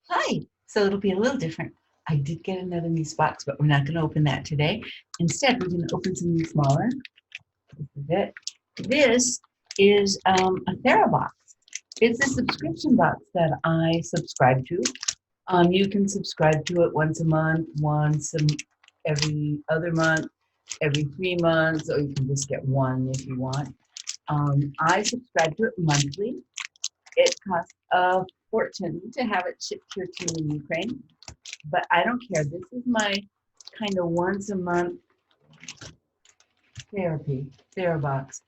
Hi. So it'll be a little different. I did get another nice box, but we're not going to open that today. Instead, we're going to open something smaller. This is it. This is a Therabox. It's a subscription box that I subscribe to. You can subscribe to it once a month, every other month, every 3 months, or you can just get one if you want. I subscribe to it monthly. It costs a fortune to have it shipped here to me in Ukraine, but I don't care. This is my kind of once a month therapy, Therabox.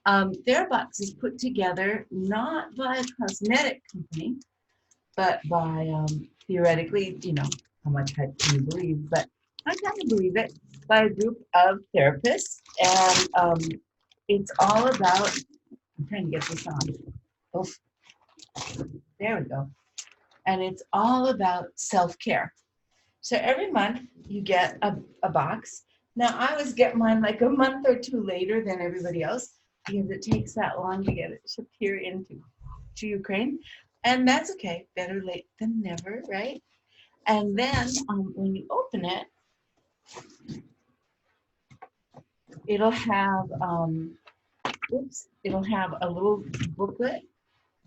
Therabox is put together not by a cosmetic company, but by theoretically, how much hype can you believe? But I kind of believe it by a group of therapists, and it's all about. I'm trying to get this on. Oh, there we go. And it's all about self care. So every month you get a box. Now I always get mine like a month or two later than everybody else because it takes that long to get it shipped here to Ukraine. And that's okay. Better late than never, right? And then when you open it, it'll have it'll have a little booklet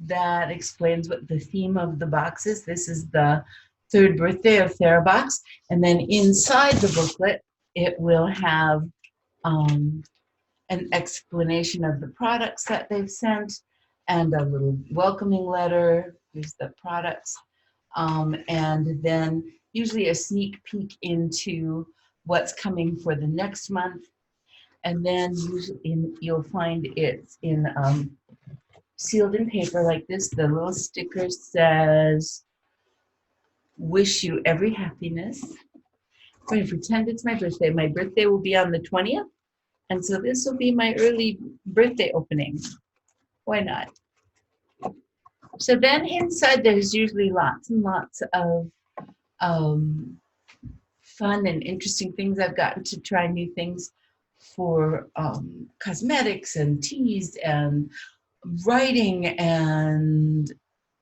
that explains what the theme of the box is. This is the third birthday of Therabox. And then inside the booklet, it will have an explanation of the products that they've sent and a little welcoming letter. Here's the products. And then usually a sneak peek into what's coming for the next month. And then you'll find it's in sealed in paper like this. The little sticker says, wish you every happiness. I'm going to pretend it's my birthday. My birthday will be on the 20th. And so this will be my early birthday opening. Why not? So then inside there's usually lots and lots of fun and interesting things. I've gotten to try new things for cosmetics and teas and writing and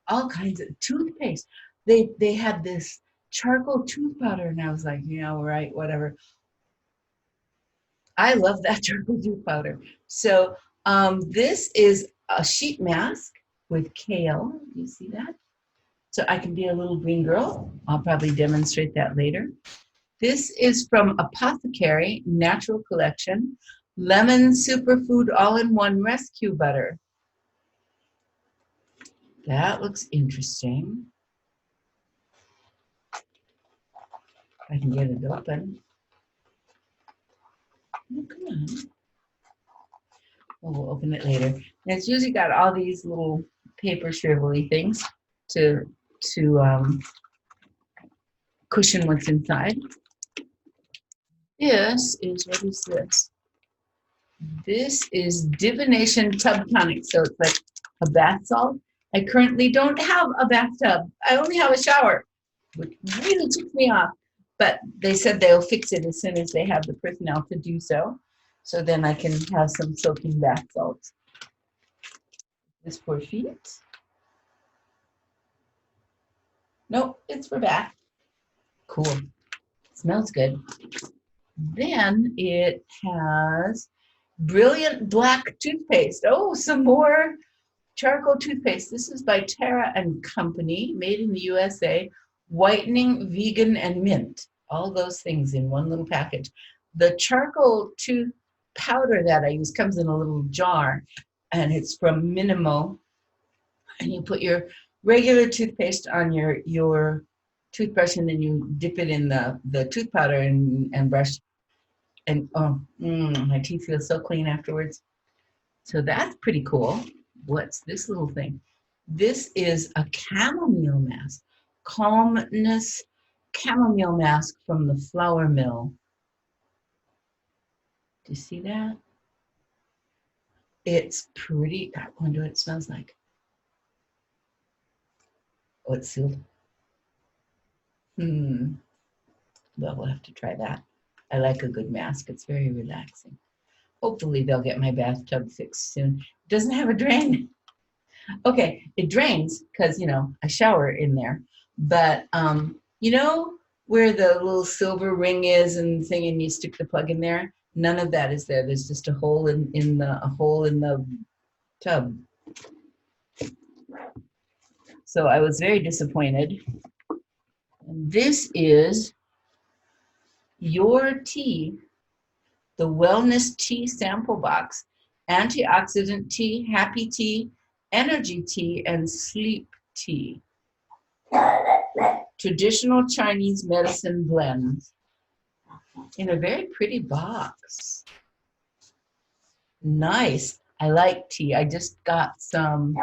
all kinds of toothpaste. They had this charcoal tooth powder, and I was like, right, whatever. I love that charcoal tooth powder. So this is a sheet mask with kale. You see that? So I can be a little green girl. I'll probably demonstrate that later. This is from Apothecary Natural Collection, Lemon Superfood All-in-One Rescue Butter. That looks interesting. If I can get it open. Oh, come on. Well, we'll open it later. And it's usually got all these little paper shrivelly things to cushion what's inside. What is this? This is Divination Tub Tonic. So it's like a bath salt. I currently don't have a bathtub. I only have a shower, which really ticks me off. But they said they'll fix it as soon as they have the personnel to do so. So then I can have some soaking bath salts. This for feet. Nope, it's for bath. Cool. Smells good. Then it has Brilliant Black Toothpaste. Oh, some more charcoal toothpaste. This is by Terra and Company, made in the USA. Whitening, vegan, and mint. All those things in one little package. The charcoal tooth powder that I use comes in a little jar, and it's from Minimo. And you put your regular toothpaste on your toothbrush, and then you dip it in the tooth powder and brush. And my teeth feel so clean afterwards. So that's pretty cool. What's this little thing? This is a chamomile mask. Calmness chamomile mask from the flour mill. Do you see that? It's pretty. I wonder what it smells like. Oh, it's sealed. Well, we'll have to try that. I like a good mask. It's very relaxing. Hopefully they'll get my bathtub fixed soon. It doesn't have a drain. Okay, it drains because, I shower in there. But you know where the little silver ring is and thing, and you stick the plug in there? None of that is there. There's just a hole in the tub. So I was very disappointed. And this is your tea, the wellness tea sample box, antioxidant tea, happy tea, energy tea, and sleep tea. Traditional Chinese medicine blends in a very pretty box. Nice. I like tea. I just got some.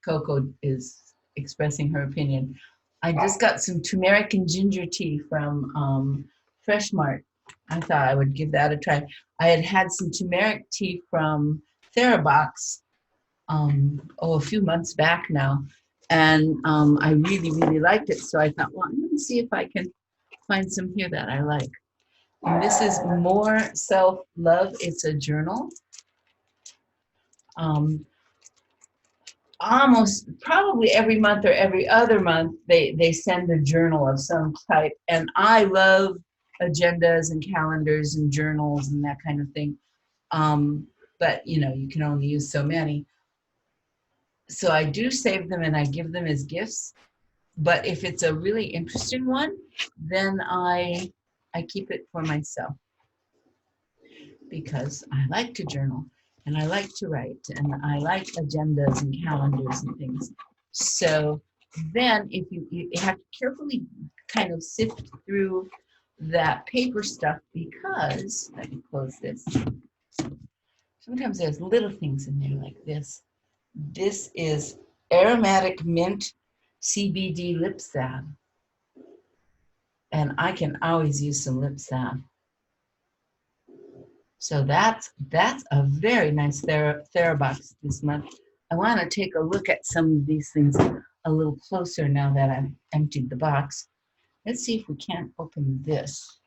Coco is expressing her opinion. I just got some turmeric and ginger tea from Fresh Mart. I thought I would give that a try. I had had some turmeric tea from Therabox a few months back now, and I really, really liked it. So I thought, well, I'm going to see if I can find some here that I like. And this is More Self-Love. It's a journal. Almost probably every month or every other month, they send a journal of some type. And I love agendas and calendars and journals and that kind of thing. But, you know, you can only use so many. So I do save them and I give them as gifts. But if it's a really interesting one, then I keep it for myself because I like to journal and I like to write and I like agendas and calendars and things. So then if you have to carefully kind of sift through that paper stuff because, let me close this. Sometimes there's little things in there like this. This is aromatic mint CBD lip salve. And I can always use some lip salve. So that's a very nice Therabox this month. I want to take a look at some of these things a little closer now that I've emptied the box. Let's see if we can't open this.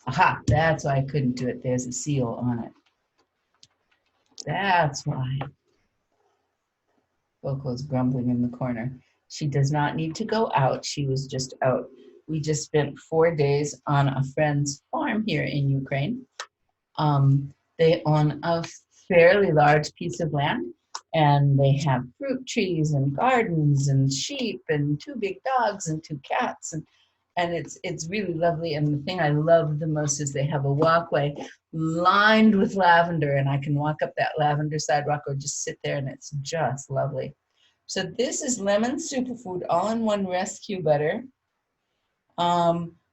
Aha, that's why I couldn't do it. There's a seal on it. That's why. Coco's grumbling in the corner. She does not need to go out. She was just out. We just spent 4 days on a friend's farm here in Ukraine. They own a fairly large piece of land, and they have fruit trees and gardens and sheep and 2 big dogs and 2 cats, and it's really lovely. And the thing I love the most is they have a walkway lined with lavender, and I can walk up that lavender sidewalk or just sit there, and it's just lovely. So this is lemon superfood all-in-one rescue butter.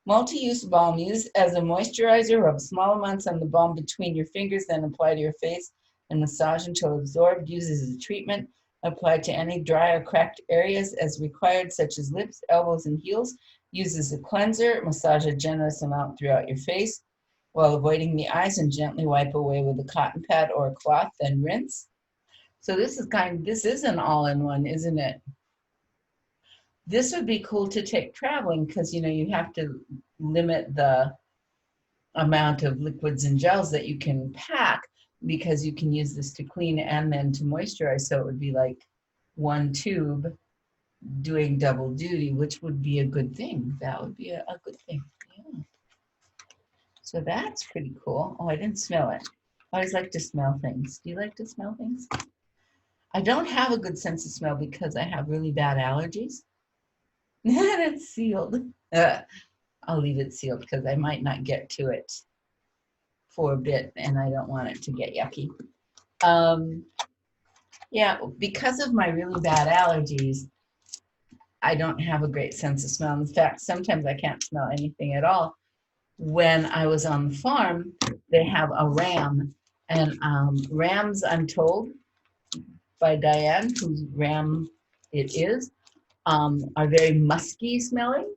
Multi-use balm. Use as a moisturizer. Rub small amounts on the balm between your fingers, then apply to your face and massage until absorbed. Use as a treatment. Apply to any dry or cracked areas as required, such as lips, elbows, and heels. Use as a cleanser. Massage a generous amount throughout your face while avoiding the eyes, and gently wipe away with a cotton pad or a cloth, then rinse. So this is an all-in-one, isn't it? This would be cool to take traveling because, you know, you have to limit the amount of liquids and gels that you can pack because you can use this to clean and then to moisturize. So it would be like 1 tube doing double duty, which would be a good thing. That would be a good thing. Yeah. So that's pretty cool. Oh, I didn't smell it. I always like to smell things. Do you like to smell things? I don't have a good sense of smell because I have really bad allergies. And it's sealed. I'll leave it sealed because I might not get to it for a bit and I don't want it to get yucky. Yeah, because of my really bad allergies, I don't have a great sense of smell. In fact, sometimes I can't smell anything at all. When I was on the farm, they have a ram. And rams, I'm told by Diane, whose ram it is, are very musky smelling.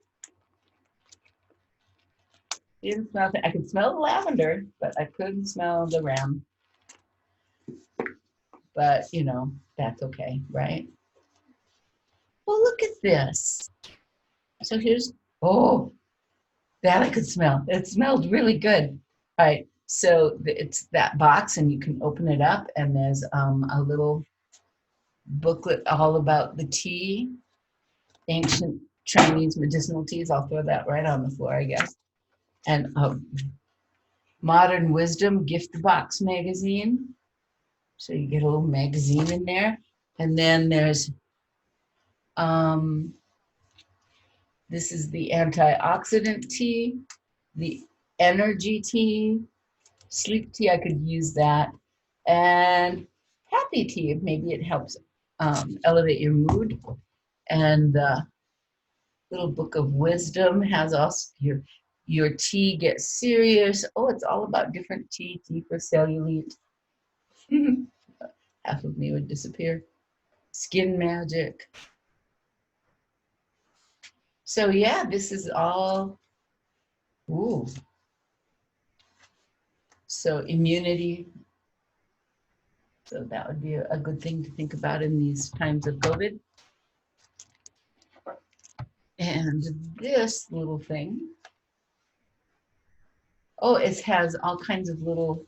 Didn't smell. I could smell the lavender, but I couldn't smell the ram. But you know, that's okay, right? Well, look at this. So here's, oh, that I could smell. It smelled really good. All right, so it's that box, and you can open it up, and there's a little booklet all about the tea, ancient Chinese medicinal teas. I'll throw that right on the floor, I guess. And Modern Wisdom gift box magazine. So you get a little magazine in there. And then there's, this is the antioxidant tea, the energy tea, sleep tea, I could use that. And happy tea, maybe it helps elevate your mood. And little book of wisdom has also your tea gets serious. Oh, it's all about different tea for cellulite. Half of me would disappear. Skin magic. So yeah, this is all, ooh. So immunity. So that would be a good thing to think about in these times of COVID. And this little thing, oh, it has all kinds of little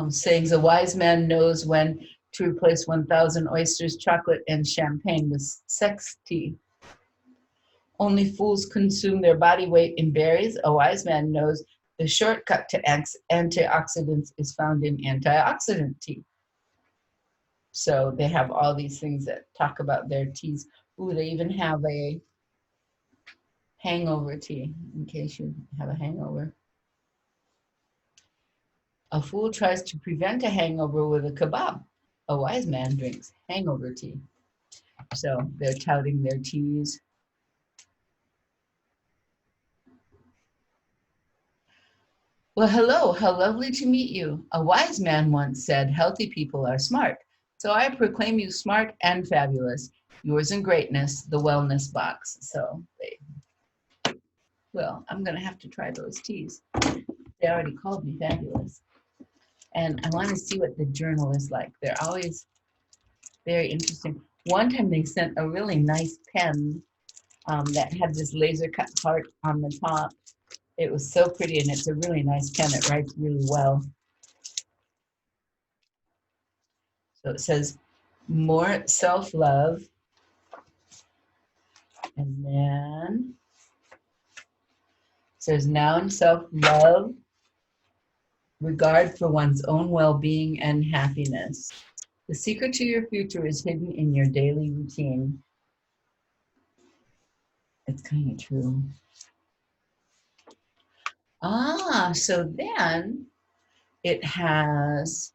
sayings. A wise man knows when to replace 1,000 oysters, chocolate, and champagne with sex tea. Only fools consume their body weight in berries. A wise man knows the shortcut to antioxidants is found in antioxidant tea. So they have all these things that talk about their teas. Ooh, they even have a hangover tea in case you have a hangover. A fool tries to prevent a hangover with a kebab. A wise man drinks hangover tea. So they're touting their teas. Well, hello, how lovely to meet you. A wise man once said, healthy people are smart. So I proclaim you smart and fabulous. Yours in greatness, the wellness box. So, well, I'm going to have to try those teas. They already called me fabulous. And I want to see what the journal is like. They're always very interesting. One time they sent a really nice pen that had this laser cut heart on the top. It was so pretty, and it's a really nice pen. It writes really well. So it says, more self-love. And then it says, noun self-love, regard for one's own well-being and happiness. The secret to your future is hidden in your daily routine. It's kind of true. So then it has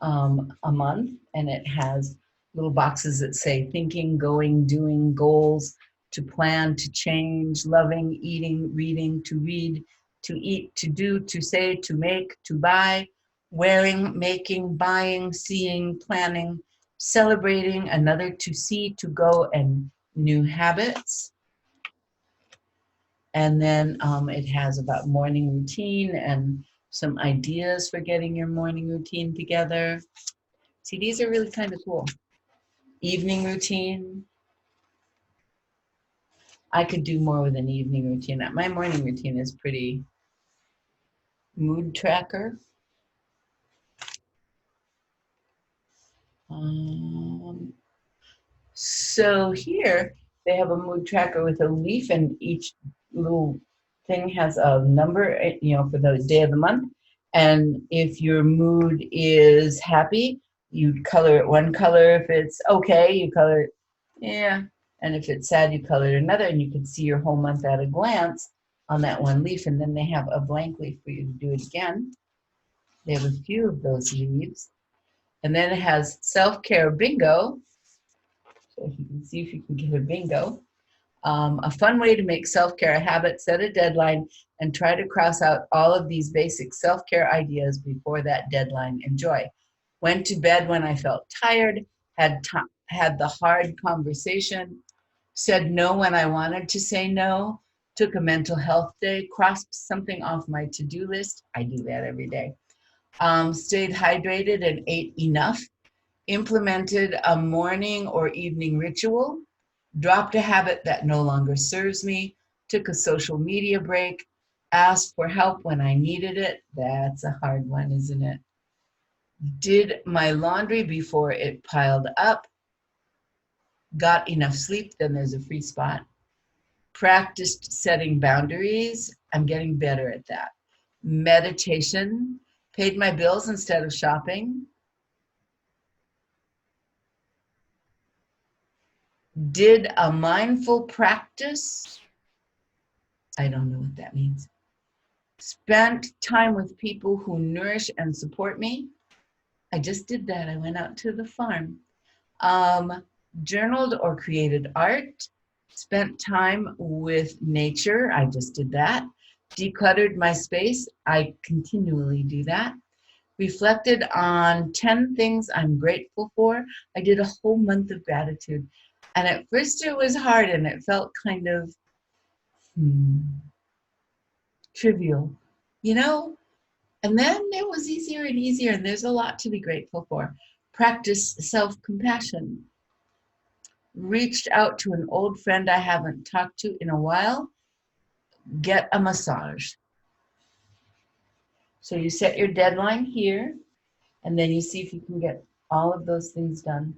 a month, and it has little boxes that say thinking, going, doing, goals, to plan, to change, loving, eating, reading, to read, to eat, to do, to say, to make, to buy, wearing, making, buying, seeing, planning, celebrating, another to see, to go, and new habits. And then it has about morning routine and some ideas for getting your morning routine together. See, these are really kind of cool. Evening routine. I could do more with an evening routine. My morning routine is pretty mood tracker. So here they have a mood tracker with a leaf, and each little thing has a number, for the day of the month. And if your mood is happy, you color it one color. If it's okay, you color it, yeah. And if it's sad, you color it another, and you can see your whole month at a glance on that one leaf. And then they have a blank leaf for you to do it again. They have a few of those leaves. And then it has self-care bingo. So you can see if you can get a bingo. A fun way to make self-care a habit, set a deadline, and try to cross out all of these basic self-care ideas before that deadline. Enjoy. Went to bed when I felt tired, had the hard conversation, said no when I wanted to say no, took a mental health day, crossed something off my to-do list. I do that every day. Stayed hydrated and ate enough, implemented a morning or evening ritual, dropped a habit that no longer serves me, took a social media break, asked for help when I needed it. That's a hard one, isn't it? Did my laundry before it piled up, got enough sleep, then there's a free spot. Practiced setting boundaries. I'm getting better at that. Meditation. Paid my bills instead of shopping. Did a mindful practice. I don't know what that means. Spent time with people who nourish and support me. I just did that. I went out to the farm. Journaled or created art. Spent time with nature. I just did that. Decluttered my space. I continually do that. Reflected on 10 things I'm grateful for. I did a whole month of gratitude. And at first it was hard and it felt kind of trivial, you know? And then it was easier and easier, and there's a lot to be grateful for. Practice self-compassion. Reached out to an old friend I haven't talked to in a while. Get a massage. So you set your deadline here, and then you see if you can get all of those things done.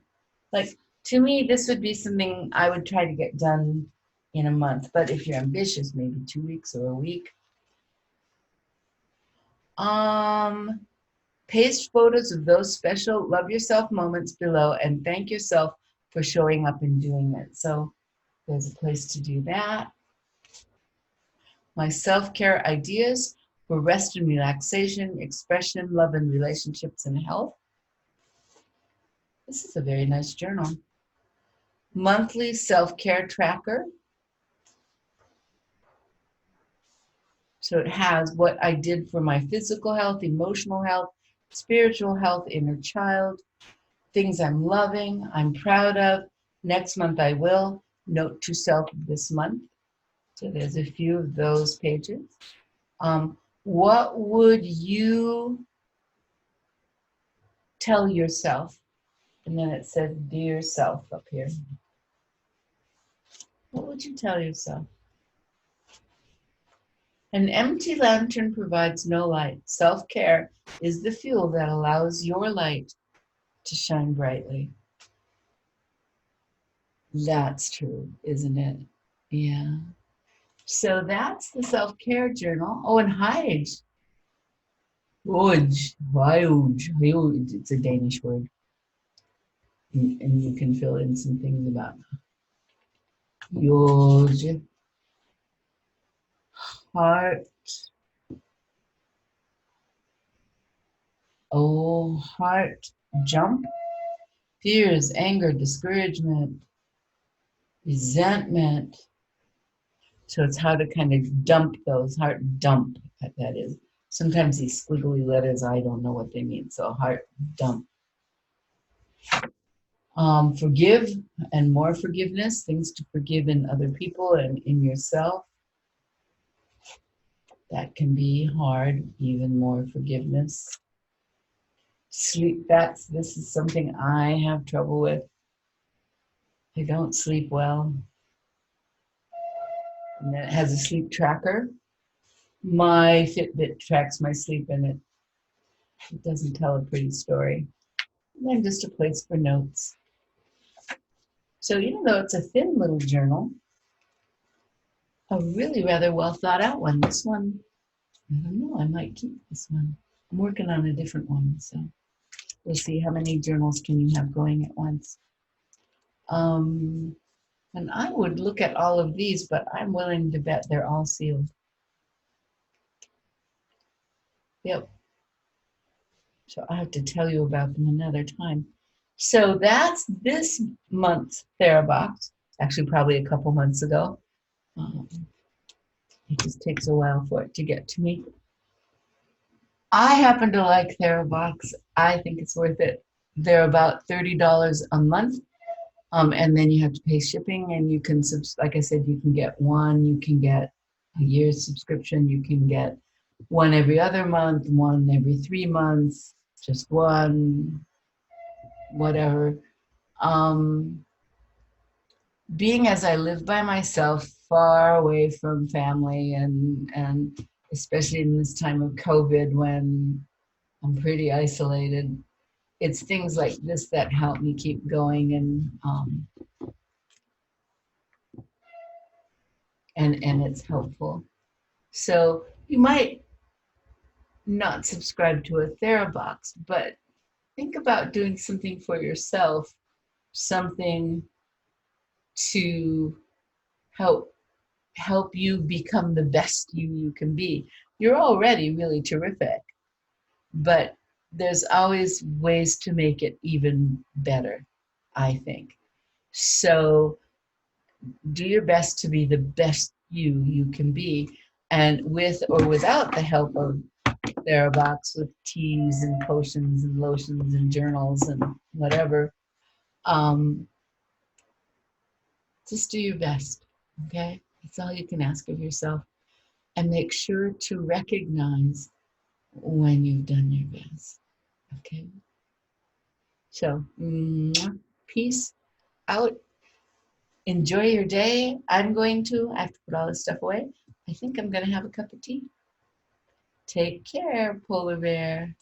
Like, to me, this would be something I would try to get done in a month. But if you're ambitious, maybe 2 weeks or a week. Paste photos of those special love yourself moments below and thank yourself for showing up and doing it. So there's a place to do that. My self-care ideas for rest and relaxation, expression, love and relationships and health. This is a very nice journal. Monthly self-care tracker. So it has what I did for my physical health, emotional health, spiritual health, inner child, things I'm loving, I'm proud of. Next month I will. Note to self this month. So there's a few of those pages. What would you tell yourself? And then it says, dear self up here. What would you tell yourself? An empty lantern provides no light. Self-care is the fuel that allows your light to shine brightly. That's true, isn't it? Yeah. So that's the self-care journal. Oh, and Hige. Hige. It's a Danish word. And you can fill in some things about Hige. Heart. Oh, heart jump. Fears, anger, discouragement, resentment. So it's how to kind of dump those, heart dump, that is. Sometimes these squiggly letters, I don't know what they mean. So heart dump. Forgive and more forgiveness, things to forgive in other people and in yourself. That can be hard, even more forgiveness. Sleep, this is something I have trouble with. I don't sleep well. And then it has a sleep tracker. My Fitbit tracks my sleep and it doesn't tell a pretty story. And then just a place for notes. So even though it's a thin little journal, a really rather well thought out one. This one, I don't know, I might keep this one. I'm working on a different one, so we'll see how many journals can you have going at once. And I would look at all of these, but I'm willing to bet they're all sealed. Yep. So I have to tell you about them another time. So that's this month's Therabox. Actually, probably a couple months ago. It just takes a while for it to get to me. I happen to like Therabox. I think it's worth it. They're about $30 a month. And then you have to pay shipping and you can, like I said, you can get one, you can get a year's subscription, you can get one every other month, one every 3 months, just one, whatever. Being as I live by myself, far away from family and especially in this time of COVID when I'm pretty isolated, it's things like this that help me keep going. And and it's helpful. So you might not subscribe to a Therabox, but think about doing something for yourself, something to help you become the best you can be. You're already really terrific, but there's always ways to make it even better, I think. So do your best to be the best you can be. And with or without the help of Therabox, with teas and potions and lotions and journals and whatever, um, just do your best. Okay? That's all you can ask of yourself. And make sure to recognize when you've done your best. Okay? So, peace out. Enjoy your day. I have to put all this stuff away. I think I'm going to have a cup of tea. Take care, polar bear.